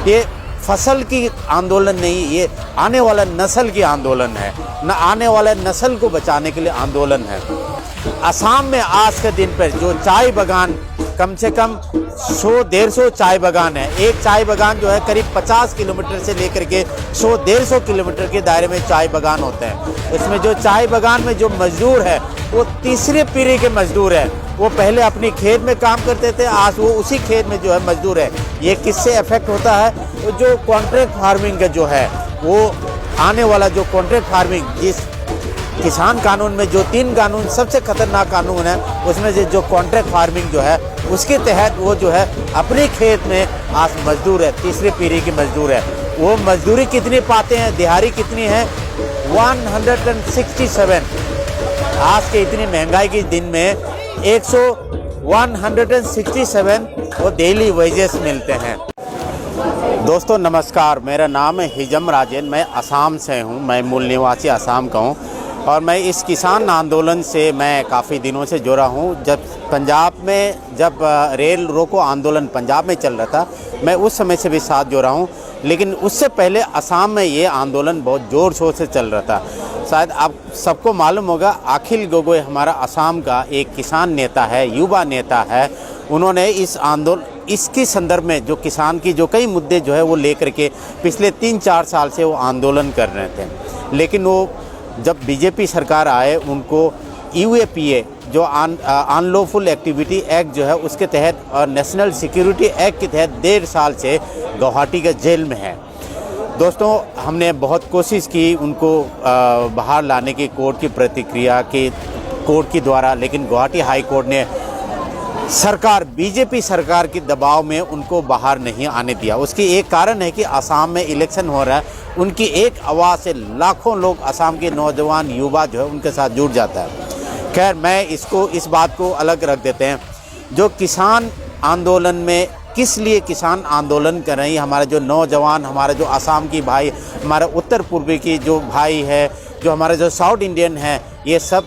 ये फसल की आंदोलन नहीं, ये आने वाला नस्ल की आंदोलन है, न आने वाले नस्ल को बचाने के लिए आंदोलन है। असम में आज के दिन पर जो चाय बागान, कम से कम 100-150 चाय बागान है। एक चाय बागान जो है करीब 50 किलोमीटर से लेकर के 100-150 किलोमीटर के दायरे में चाय बागान होते हैं। इसमें जो चाय बागान में जो मजदूर है वो तीसरी पीढ़ी के मजदूर है। वो पहले अपनी खेत में काम करते थे, आज वो उसी खेत में जो है मजदूर है। ये किससे इफेक्ट होता है? वो जो कॉन्ट्रैक्ट फार्मिंग का जो है, वो आने वाला जो कॉन्ट्रैक्ट फार्मिंग, जिस किसान कानून में जो 3 कानून सबसे खतरनाक कानून है, उसमें से जो कॉन्ट्रैक्ट फार्मिंग जो है उसके तहत वो जो है अपने खेत में आज मजदूर है, तीसरी पीढ़ी की मजदूर है। वो मजदूरी कितनी पाते हैं, दिहाड़ी कितनी है? 167। आज के इतनी महंगाई के दिन में 167 वो डेली वेजेस मिलते हैं। दोस्तों नमस्कार, मेरा नाम है हिजम राजेन, मैं असम से हूँ, मैं मूल निवासी असम का हूँ और मैं इस किसान आंदोलन से मैं काफ़ी दिनों से जुड़ा हूँ। जब पंजाब में रेल रोको आंदोलन पंजाब में चल रहा था, मैं उस समय से भी साथ जुड़ा हूँ, लेकिन उससे पहले असम में ये आंदोलन बहुत ज़ोर शोर से चल रहा था। शायद आप सबको मालूम होगा, अखिल गोगोई हमारा असम का एक किसान नेता है, युवा नेता है। उन्होंने इस आंदोलन, इसके संदर्भ में जो किसान की जो कई मुद्दे जो है वो लेकर के पिछले 3-4 साल से वो आंदोलन कर रहे थे। लेकिन वो जब बीजेपी सरकार आए, उनको UAPA जो अनलॉफुल एक्टिविटी एक्ट जो है उसके तहत और नेशनल सिक्योरिटी एक्ट के तहत 1.5 साल से गुवाहाटी के जेल में है। दोस्तों हमने बहुत कोशिश की उनको बाहर लाने की, कोर्ट की प्रतिक्रिया की, कोर्ट के द्वारा, लेकिन गुवाहाटी हाई कोर्ट ने सरकार, बीजेपी सरकार के दबाव में उनको बाहर नहीं आने दिया। उसकी एक कारण है कि असम में इलेक्शन हो रहा है, उनकी एक आवाज़ से लाखों लोग, असम के नौजवान युवा जो है उनके साथ जुड़ जाता है। खैर, मैं इस बात को अलग रख देते हैं। जो किसान आंदोलन में किस लिए किसान आंदोलन कर रहे हैं, हमारे जो नौजवान, हमारे जो असम की भाई, हमारे उत्तर पूर्वी की जो भाई है, जो हमारे जो साउथ इंडियन हैं, ये सब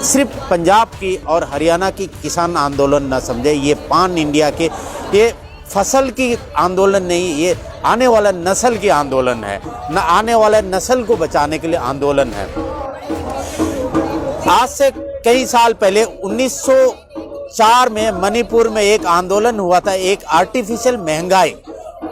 सिर्फ पंजाब की और हरियाणा की किसान आंदोलन न समझे, ये पान इंडिया के, ये फसल की आंदोलन नहीं, ये आने वाला नस्ल की आंदोलन है, न आने वाले नस्ल को बचाने के लिए आंदोलन है। आज से कई साल पहले 1904 में मणिपुर में एक आंदोलन हुआ था, एक आर्टिफिशियल महंगाई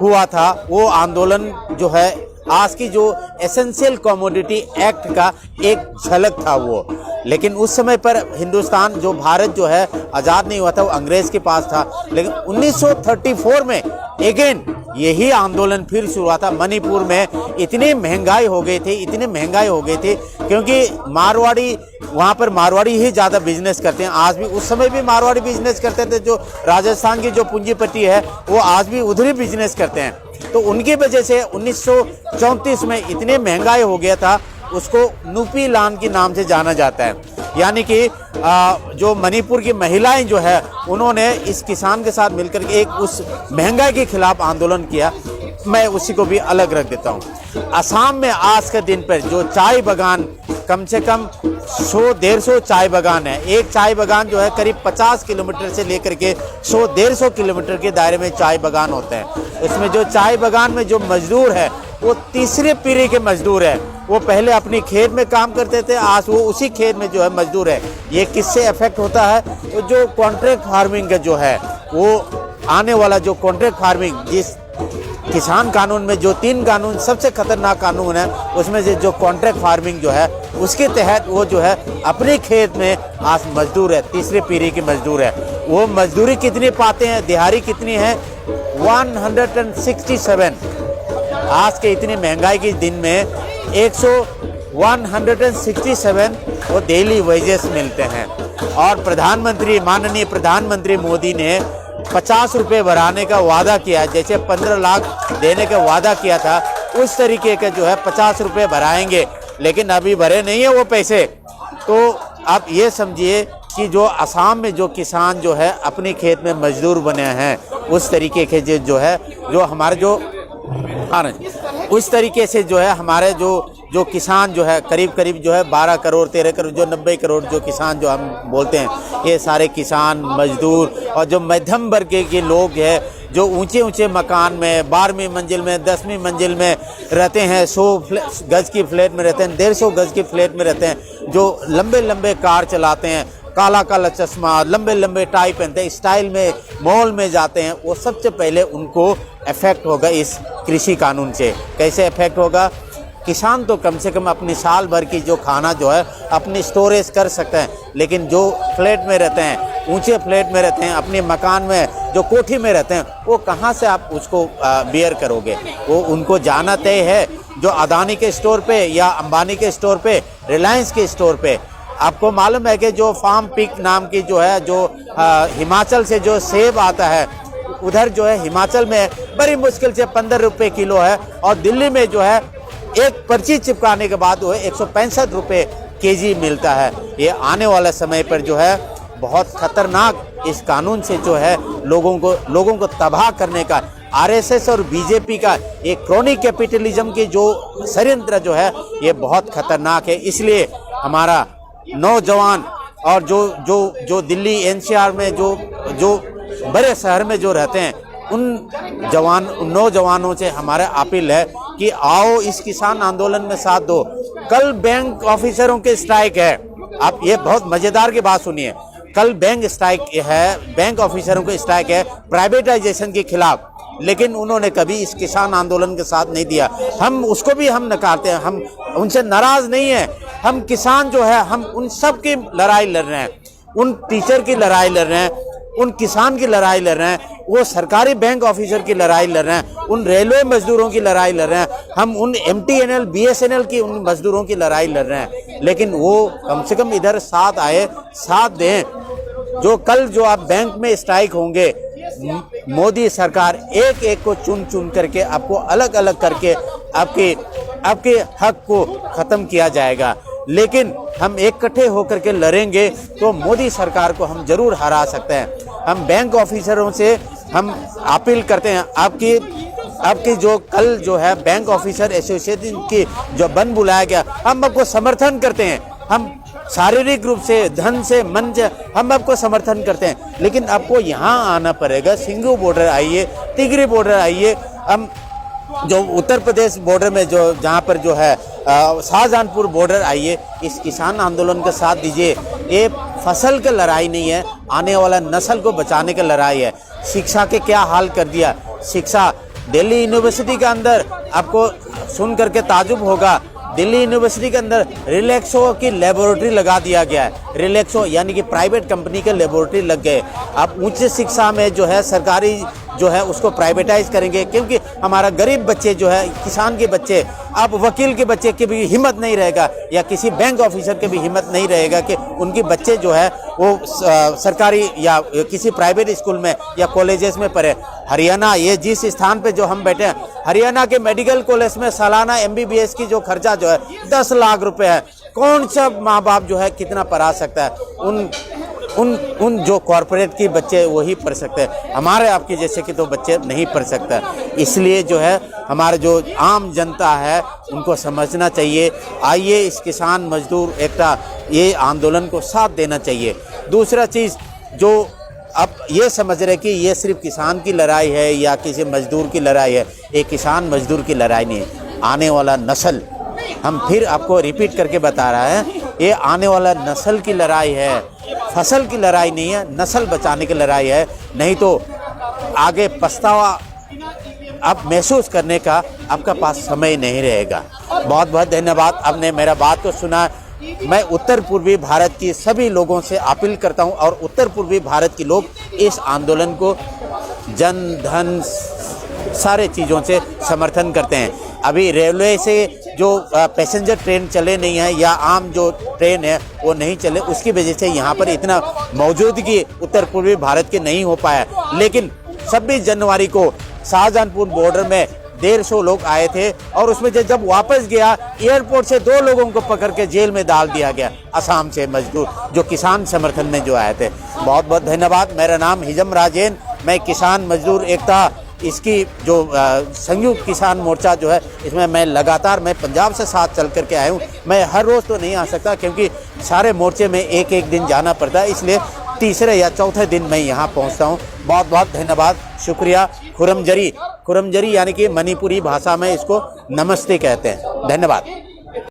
हुआ था। वो आंदोलन जो है आज की जो एसेंशियल कमोडिटी एक्ट का एक झलक था वो। लेकिन उस समय पर हिंदुस्तान, जो भारत जो है आज़ाद नहीं हुआ था, वो अंग्रेज़ के पास था। लेकिन 1934 में अगेन यही आंदोलन फिर शुरू हुआ था। मणिपुर में इतनी महंगाई हो गई थी, इतनी महंगाई हो गई थी, क्योंकि मारवाड़ी, वहाँ पर मारवाड़ी ही ज़्यादा बिजनेस करते हैं। आज भी, उस समय भी मारवाड़ी बिजनेस करते थे। जो राजस्थान की जो पूंजीपति है वो आज भी उधर ही बिजनेस करते हैं। तो उनकी वजह से 1934 में इतनी महंगाई हो गया था, उसको नुपी लान के नाम से जाना जाता है। यानी कि जो मणिपुर की महिलाएं जो है, उन्होंने इस किसान के साथ मिलकर के एक उस महंगाई के खिलाफ आंदोलन किया। मैं उसी को भी अलग रख देता हूँ। असम में आज के दिन पर जो चाय बागान, कम से कम 100-150 चाय बागान है। एक चाय बागान जो है करीब 50 किलोमीटर से लेकर के 100-150 किलोमीटर के दायरे में चाय बागान होते हैं। इसमें जो चाय बागान में जो मजदूर है वो तीसरी पीढ़ी के मजदूर है। वो पहले अपनी खेत में काम करते थे, आज वो उसी खेत में जो है मजदूर है। ये किससे इफेक्ट होता है? वो जो कॉन्ट्रैक्ट फार्मिंग का जो है, वो आने वाला जो कॉन्ट्रैक्ट फार्मिंग, जिस किसान कानून में जो 3 कानून सबसे खतरनाक कानून है, उसमें से जो कॉन्ट्रैक्ट फार्मिंग जो है उसके तहत वो जो है अपने खेत में आज मजदूर है, तीसरी पीढ़ी की मजदूर है। वो मजदूरी कितनी पाते हैं, दिहाड़ी कितनी है? 167। आज के इतनी महंगाई के दिन में 167 वो डेली वेजेस मिलते हैं। और प्रधानमंत्री, माननीय प्रधानमंत्री मोदी ने 50 रुपये बढ़ाने का वादा किया, जैसे 15 लाख देने का वादा किया था, उस तरीके के जो है 50 रुपये बढ़ाएंगे। लेकिन अभी भरे नहीं है वो पैसे। तो आप ये समझिए कि जो असम में जो किसान जो है अपने खेत में मजदूर बने हैं, उस तरीके के जो है, जो हमारे जो उस तरीके से जो है हमारे जो किसान जो है करीब जो है 12 करोड़ 13 करोड़ जो 90 करोड़ जो किसान जो हम बोलते हैं, ये सारे किसान मजदूर और जो मध्यम वर्ग के लोग हैं, जो ऊंचे ऊंचे मकान में 12वीं मंजिल में 10वीं मंजिल में रहते हैं, 100 गज की फ्लैट में रहते हैं, 150 गज की फ्लैट में रहते हैं, जो लंबे लंबे कार चलाते हैं, काला काला चश्मा, लंबे लंबे टाई पहनते हैं, स्टाइल में मॉल में जाते हैं, वो सबसे पहले उनको इफेक्ट होगा इस कृषि कानून से। कैसे इफेक्ट होगा? किसान तो कम से कम अपनी साल भर की जो खाना जो है अपनी स्टोरेज कर सकते हैं, लेकिन जो फ्लैट में रहते हैं, ऊंचे फ्लैट में रहते हैं, अपने मकान में जो कोठी में रहते हैं, वो कहाँ से आप उसको बियर करोगे? वो उनको जाना तय है जो अदानी के स्टोर पे या अंबानी के स्टोर पे, रिलायंस के स्टोर पे। आपको मालूम है कि जो फार्म पिक नाम की जो है, जो हिमाचल से जो सेब आता है, उधर जो है हिमाचल में बड़ी मुश्किल से 15 रुपये किलो है, और दिल्ली में जो है एक पर्ची चिपकाने के बाद वो 165 रुपये केजी मिलता है। ये आने वाले समय पर जो है बहुत खतरनाक इस कानून से जो है लोगों को तबाह करने का आरएसएस और बीजेपी का एक क्रोनी कैपिटलिज्म की जो षड्यंत्र जो है ये बहुत खतरनाक है। इसलिए हमारा नौजवान और जो दिल्ली एनसीआर में जो बड़े शहर में जो रहते हैं, उन नौजवानों से हमारा अपील है कि आओ इस किसान आंदोलन में साथ दो। कल बैंक ऑफिसरों के स्ट्राइक है। आप ये बहुत मजेदार की बात सुनिए, कल बैंक स्ट्राइक है, बैंक ऑफिसरों का स्ट्राइक है प्राइवेटाइजेशन के खिलाफ, लेकिन उन्होंने कभी इस किसान आंदोलन के साथ नहीं दिया। हम उसको भी हम नकारते हैं, हम उनसे नाराज नहीं है। हम किसान जो है, हम उन सब की लड़ाई लड़ रहे हैं, उन टीचर की लड़ाई लड़ रहे हैं, उन किसान की लड़ाई लड़ रहे हैं, वो सरकारी बैंक ऑफिसर की लड़ाई लड़ रहे हैं, उन रेलवे मजदूरों की लड़ाई लड़ रहे हैं, हम उन MTNL BSNL की उन मजदूरों की लड़ाई लड़ रहे हैं। लेकिन वो कम से कम इधर साथ आए, साथ दें। जो कल जो आप बैंक में स्ट्राइक होंगे, मोदी सरकार एक एक को चुन चुन करके आपको अलग अलग करके आपके हक को ख़त्म किया जाएगा। लेकिन हम इकट्ठे होकर के लड़ेंगे तो मोदी सरकार को हम जरूर हरा सकते हैं। हम बैंक ऑफिसरों से हम अपील करते हैं, आपकी जो कल जो है बैंक ऑफिसर एसोसिएशन की जो बंद बुलाया गया, हम आपको समर्थन करते हैं। हम शारीरिक रूप से, धन से, मन से हम आपको समर्थन करते हैं, लेकिन आपको यहाँ आना पड़ेगा। सिंघू बॉर्डर आइए, तिगरी बॉर्डर आइए, हम जो उत्तर प्रदेश बॉर्डर में जो जहाँ पर जो है शाहजहानपुर बॉर्डर आइए, इस किसान आंदोलन का साथ दीजिए। ये फसल की लड़ाई नहीं है, आने वाला नस्ल को बचाने की लड़ाई है। शिक्षा के क्या हाल कर दिया, शिक्षा दिल्ली यूनिवर्सिटी के अंदर आपको सुन करके ताजुब होगा, दिल्ली यूनिवर्सिटी के अंदर रिलैक्सो की लेबोरेटरी लगा दिया गया है। रिलैक्सो यानी कि प्राइवेट कंपनी के लेबोरेटरी लग गए। अब उच्च शिक्षा में जो है सरकारी जो है उसको प्राइवेटाइज करेंगे, क्योंकि हमारा गरीब बच्चे जो है, किसान के बच्चे, अब वकील के बच्चे की भी हिम्मत नहीं रहेगा, या किसी बैंक ऑफिसर के भी हिम्मत नहीं रहेगा कि उनके बच्चे जो है वो सरकारी या किसी प्राइवेट स्कूल में या कॉलेजेस में पढ़े। हरियाणा, ये जिस स्थान पे जो हम बैठे हैं, हरियाणा के मेडिकल कॉलेज में सालाना MBBS की जो खर्चा जो है 10 लाख रुपए है। कौन सा माँ बाप जो है कितना पढ़ा सकता है? उन जो कॉरपोरेट के बच्चे वही पढ़ सकते हैं, हमारे आपके जैसे कि तो बच्चे नहीं पढ़ सकते। इसलिए जो है हमारे जो आम जनता है उनको समझना चाहिए। आइए इस किसान मजदूर एकता ये आंदोलन को साथ देना चाहिए। दूसरा चीज़ जो अब ये समझ रहे कि ये सिर्फ किसान की लड़ाई है या किसी मजदूर की लड़ाई है, ये किसान मजदूर की लड़ाई नहीं है। आने वाला नस्ल, हम फिर आपको रिपीट करके बता रहा है, ये आने वाला नस्ल की लड़ाई है, फसल की लड़ाई नहीं है, नस्ल बचाने की लड़ाई है। नहीं तो आगे पछतावा आप महसूस करने का आपका पास समय नहीं रहेगा। बहुत बहुत धन्यवाद, आपने मेरा बात को सुना। मैं उत्तर पूर्वी भारत की सभी लोगों से अपील करता हूं, और उत्तर पूर्वी भारत के लोग इस आंदोलन को जन धन सारे चीज़ों से समर्थन करते हैं। अभी रेलवे से जो पैसेंजर ट्रेन चले नहीं है या आम जो ट्रेन है वो नहीं चले, उसकी वजह से यहाँ पर इतना मौजूदगी उत्तर पूर्वी भारत के नहीं हो पाया। लेकिन 26 जनवरी को शाहजहानपुर बॉर्डर में 150 लोग आए थे, और उसमें जब वापस गया एयरपोर्ट से 2 लोगों को पकड़ के जेल में डाल दिया गया, असम से मजदूर जो किसान समर्थन में जो आए थे। बहुत बहुत धन्यवाद। मेरा नाम हिजम राजेन, मैं किसान मजदूर एकता इसकी जो संयुक्त किसान मोर्चा जो है इसमें मैं लगातार मैं पंजाब से साथ चल करके आया हूँ। मैं हर रोज़ तो नहीं आ सकता क्योंकि सारे मोर्चे में एक एक दिन जाना पड़ता है, इसलिए तीसरे या चौथे दिन मैं यहाँ पहुँचता हूँ। बहुत बहुत धन्यवाद, शुक्रिया। खुरमजरी यानी कि मणिपुरी भाषा में इसको नमस्ते कहते हैं। धन्यवाद।